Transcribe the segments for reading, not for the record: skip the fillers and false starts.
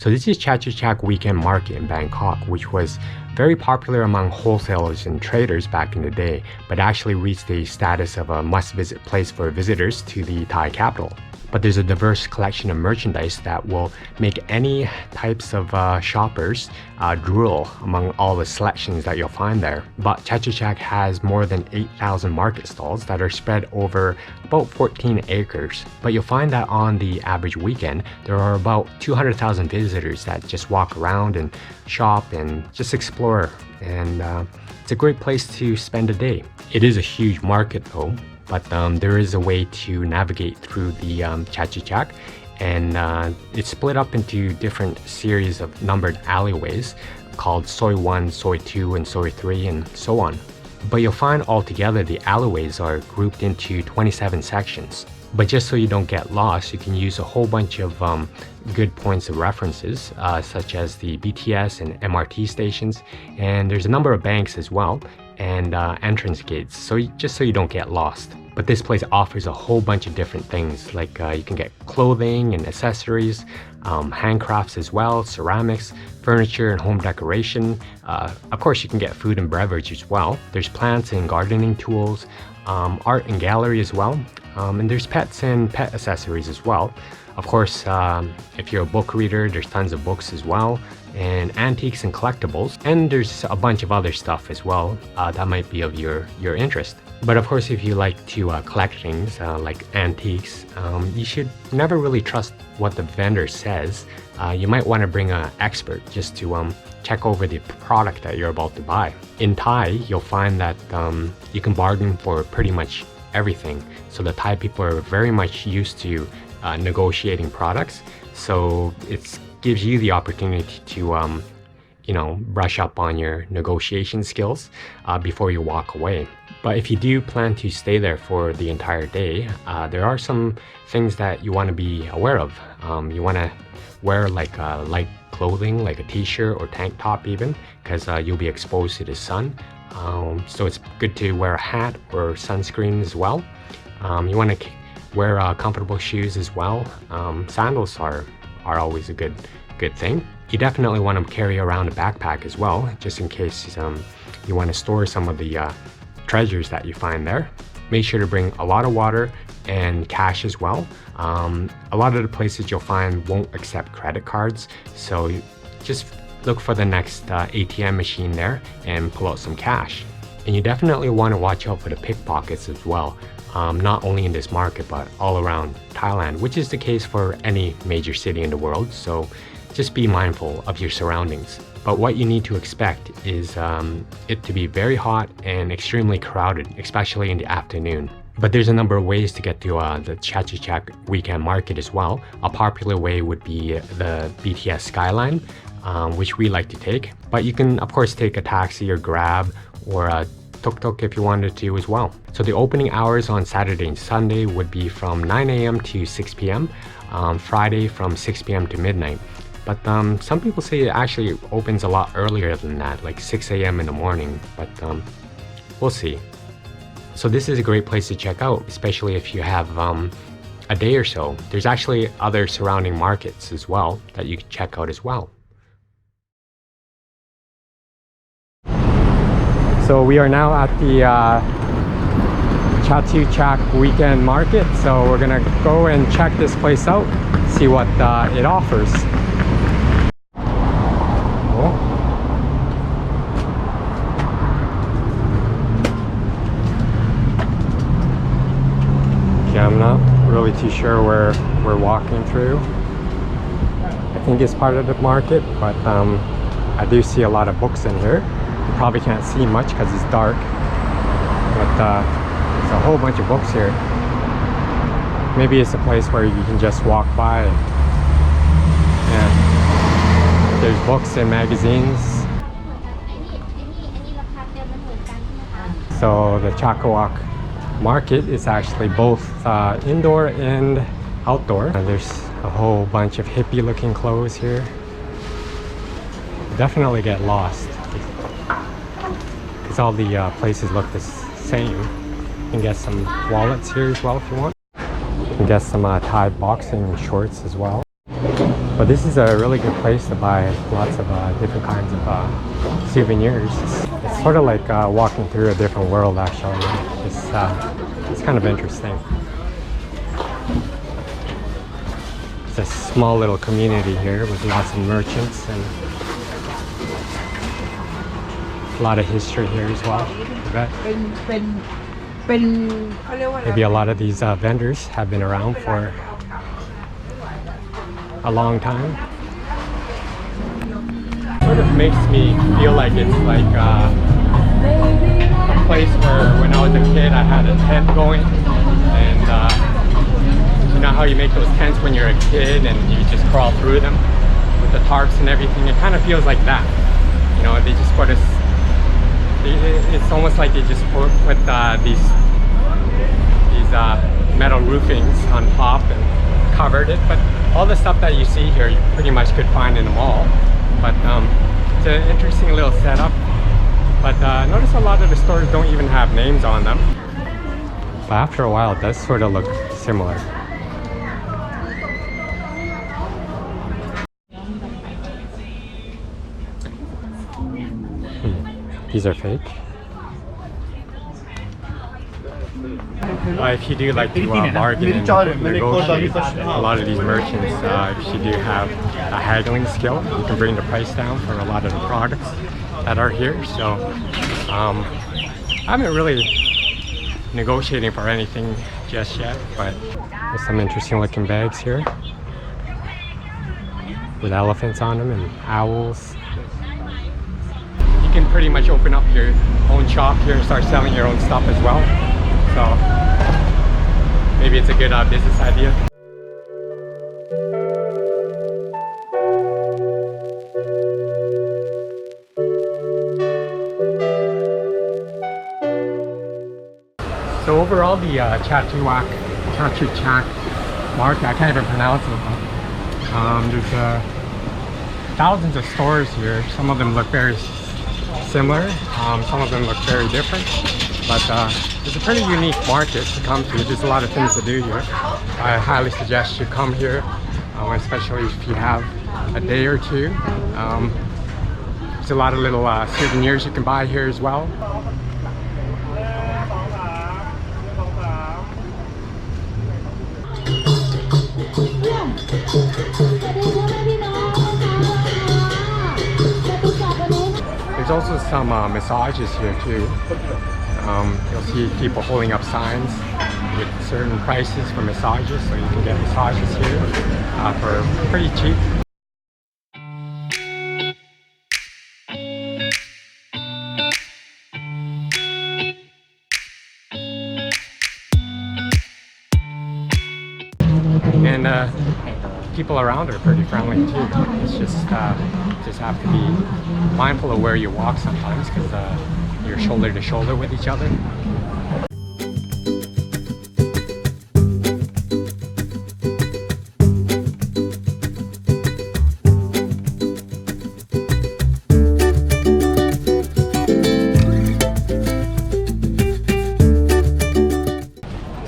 So this is Chatuchak weekend market in Bangkok, which was very popular among wholesalers and traders back in the day, but actually reached the status of a must-visit place for visitors to the Thai capital. But there's a diverse collection of merchandise that will make any types of shoppers drool among all the selections that you'll find there. But Chatuchak has more than 8,000 market stalls that are spread over about 14 acres. But you'll find that on the average weekend, there are about 200,000 visitors that just walk around and shop and just explore. And it's a great place to spend a day. It is a huge market though. But there is a way to navigate through the Chatuchak, and it's split up into different series of numbered alleyways called Soi 1, Soi 2, and Soi 3, and so on. But you'll find altogether the alleyways are grouped into 27 sections. But just so you don't get lost, you can use a whole bunch of good points of references, such as the BTS and MRT stations, and there's a number of banks as well, and entrance gates, so just so you don't get lost. But this place offers a whole bunch of different things, like you can get clothing and accessories, handcrafts as well, ceramics, furniture and home decoration. Of course, you can get food and beverage as well. There's plants and gardening tools, art and gallery as well, and there's pets and pet accessories as well. Of course, if you're a book reader, there's tons of books as well, and antiques and collectibles, and there's a bunch of other stuff as well that might be of your interest. But of course, if you like to collect things like antiques, you should never really trust what the vendor says. You might want to bring an expert just to check over the product that you're about to buy. In Thai, you'll find that you can bargain for pretty much everything. So the Thai people are very much used to negotiating products, so it gives you the opportunity to brush up on your negotiation skills before you walk away. But if you do plan to stay there for the entire day, there are some things that you want to be aware of. You want to wear like light clothing, like a t-shirt or tank top even, because you'll be exposed to the sun. So it's good to wear a hat or sunscreen as well. You want to wear comfortable shoes as well. Sandals are always a good thing. You definitely want to carry around a backpack as well, just in case you want to store some of the treasures that you find there. Make sure to bring a lot of water and cash as well. A lot of the places you'll find won't accept credit cards, so you just look for the next ATM machine there and pull out some cash. And you definitely want to watch out for the pickpockets as well, not only in this market but all around Thailand, which is the case for any major city in the world, so just be mindful of your surroundings. But what you need to expect is it to be very hot and extremely crowded, especially in the afternoon. But there's a number of ways to get to the Chatuchak weekend market as well. A popular way would be the BTS Skyline, which we like to take. But you can, of course, take a taxi or Grab or a tuk-tuk if you wanted to as well. So the opening hours on Saturday and Sunday would be from 9 a.m. to 6 p.m., Friday from 6 p.m. to midnight. But some people say it actually opens a lot earlier than that, like 6 a.m. in the morning, but we'll see. So this is a great place to check out, especially if you have a day or so. There's actually other surrounding markets as well that you can check out as well. So we are now at the Chatuchak weekend market, so we're gonna go and check this place out, see what it offers. I'm not really too sure where we're walking through. I think it's part of the market, but I do see a lot of books in here. You probably can't see much because it's dark, but there's a whole bunch of books here. Maybe it's a place where you can just walk by. Yeah. There's books and magazines. So the Chatuchak market is actually both indoor and outdoor. And there's a whole bunch of hippie looking clothes here. Definitely get lost because all the places look the same. You can get some wallets here as well if you want. You can get some Thai boxing shorts as well. But this is a really good place to buy lots of different kinds of souvenirs. It's sort of like walking through a different world, actually. It's kind of interesting. It's a small little community here with lots of merchants and a lot of history here as well. I bet maybe a lot of these vendors have been around for a long time. Sort of makes me feel like it's like a place where when I was a kid I had a tent going, and you know how you make those tents when you're a kid and you just crawl through them with the tarps and everything. It kind of feels like that. You know, they just put us, it's almost like they just put these metal roofings on top and covered it, but all the stuff that you see here you pretty much could find in the mall. But it's an interesting little setup. But notice a lot of the stores don't even have names on them. But after a while it does sort of look similar. These are fake. If you do like to bargain and negotiate, a lot of these merchants, if you do have a haggling skill, you can bring the price down for a lot of the products that are here. So I haven't really negotiating for anything just yet, but there's some interesting looking bags here with elephants on them and owls. You can pretty much open up your own shop here and start selling your own stuff as well. So maybe it's a good business idea. So overall, the Chatuchak market, I can't even pronounce it, but there's thousands of stores here. Some of them look very similar, some of them look very different, but it's a pretty unique market to come to. There's a lot of things to do here. I highly suggest you come here, especially if you have a day or two. There's a lot of little souvenirs you can buy here as well. There's also some massages here too. You'll see people holding up signs with certain prices for massages, so you can get massages here for pretty cheap. And people around are pretty friendly too. It's just have to be mindful of where you walk sometimes, because you're shoulder to shoulder with each other.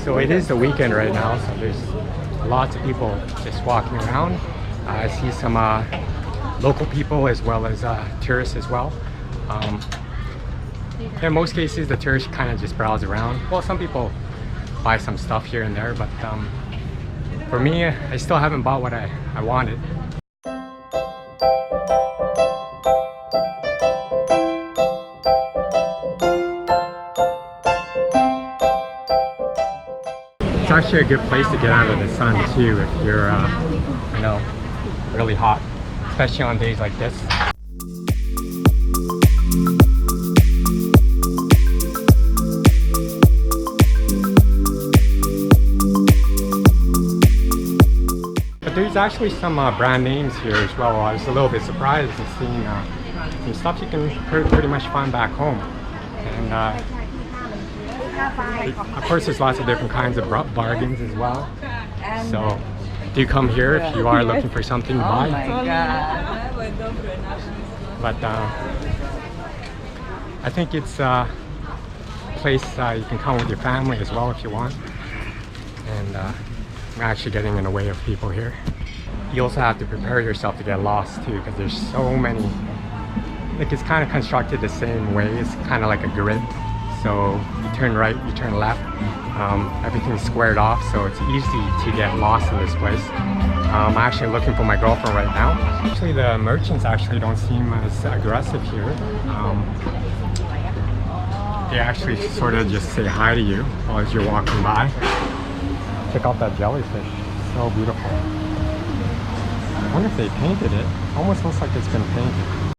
So it is the weekend right now, so there's lots of people just walking around. I see some local people as well as tourists as well. In most cases, the tourists kind of just browse around. Well, some people buy some stuff here and there, but for me, I still haven't bought what I wanted. It's actually a good place to get out of the sun too if you're, you know, really hot, especially on days like this. But there's actually some brand names here as well. I was a little bit surprised to seeing some stuff you can pretty much find back home. And of course, there's lots of different kinds of bargains as well. So do come here if you are looking for something to buy. But I think it's a place you can come with your family as well if you want. And I'm actually getting in the way of people here. you also have to prepare yourself to get lost too, because there's so many. Like, it's kind of constructed the same way. It's kind of like a grid. So you turn right, you turn left. Everything's squared off, so it's easy to get lost in this place. I'm actually looking for my girlfriend right now. Actually, the merchants actually don't seem as aggressive here. They actually sort of just say hi to you as you're walking by. Check out that jellyfish. So beautiful. I wonder if they painted it. Almost looks like it's been painted.